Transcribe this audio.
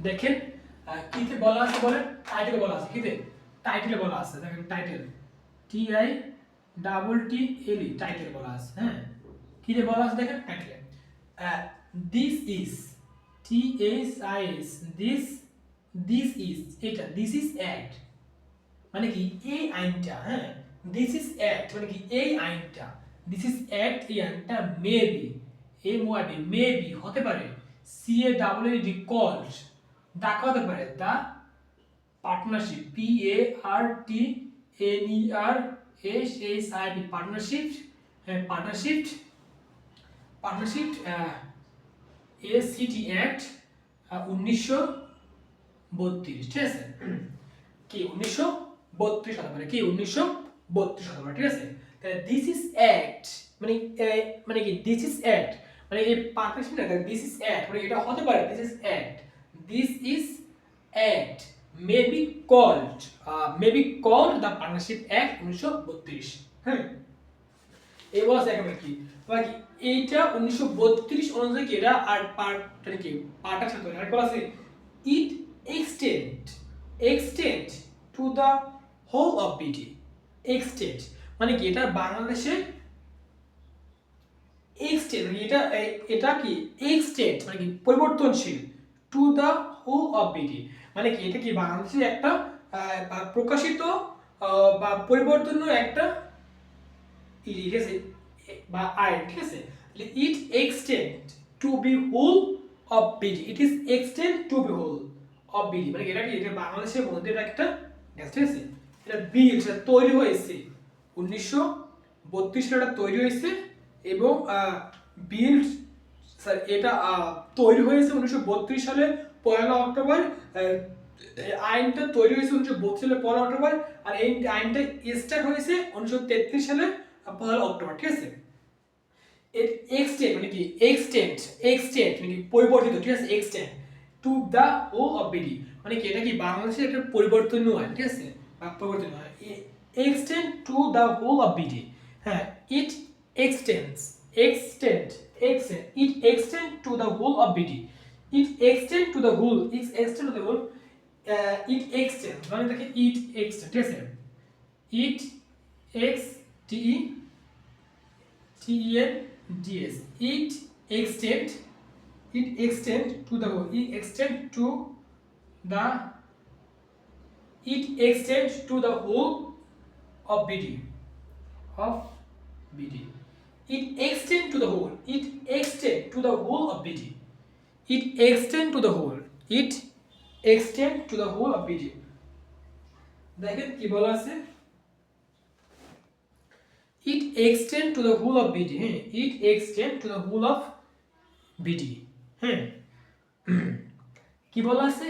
দেখেন কিতে বলা আছে বলেন, টাইটেলে বলা আছে, কিতে টাইটেলে বলা আছে, দেখেন title T I double T L E title বলা আছে। হ্যাঁ, কিতে বলা আছে দেখেন টাইটেলে, this is T H I S this is, এটা দিস ইজ অ্যাক্ট মানে কি এই আইনটা, হ্যাঁ দিস ইজ অ্যাক্ট মানে কি এই আইনটা, দিস ইজ অ্যাক্ট এই আইনটা মেবি মেবি হতে পারে C A double A D called ডাকা হতে পারে the partnership P A R T N E R S H I P partnership, partnership partnership A C T act 1932, ঠিক আছে কি 1932 হতে পারে, কি 1932 হতে পারে, ঠিক আছে। তাহলে দিস ইজ অ্যাক্ট মানে মানে কি দিস ইজ অ্যাক্ট মানে এই পার্টনারশিপটা দিস ইজ অ্যাক্ট মানে এটা হতে পারে this is act, this is act maybe called the partnership act 1932। হ্যাঁ, এই বলা আছে একেবারে কি বাকি এইটা 1932 অনুযায়ী কি এটা আর পার্ট কি পার্টার সাথে আর বলা আছে it extend to the whole of BD, extend মানে কি এটা বাংলাদেশে এক্সটেন্ড মানে এটা কি এক্সটেন্ড মানে কি পরিবর্তনশীল to the whole of BD মানে কি এটা কি বাংলাদেশে একটা প্রকাশিত বা পরিবর্তনীয় একটা ঠিক আছে বা আইন, ঠিক আছে। It extend to be whole of BD, it is extend to be whole of BD মানে এটা কি এটা বাংলাদেশের মধ্যে এটা একটা, ঠিক আছে এটা বিল সেটা তৈরি হয়েছে 1932 সালে তৈরি হয়েছে এবং বিল এটা তৈরি হয়েছে 1932 সালে 1 অক্টোবর, আইনটা তৈরি হয়েছে 1932 সালে 1 অক্টোবর আর এই আইনটা স্টার্ট হয়েছে 1933 সালে 1 অক্টোবর, ঠিক আছে। এর এক্সটেন্ড মানে কি এক্সটেন্ড মানে কি পরিবর্তিত, ঠিক আছে extend to the whole of BD মানে কি এটা কি বাংলাদেশের একটা পরিবর্তনীয় আইন, ঠিক আছে বা পরিবর্তনীয় আইন extend to the whole of BD. হ্যাঁ, it extend to the whole of BD, it extend to the whole it extend মানে দেখে ইট এক্সটেন্ড, ঠিক আছে it X T E TENDS it extend to the whole it extend to the whole of BD it extend to the whole of BD it extend to the whole of BD দেখেন কি বলা আছে it extend to the whole of BD, হ্যাঁ it extend to the whole of BD, হ্যাঁ কি বলা আছে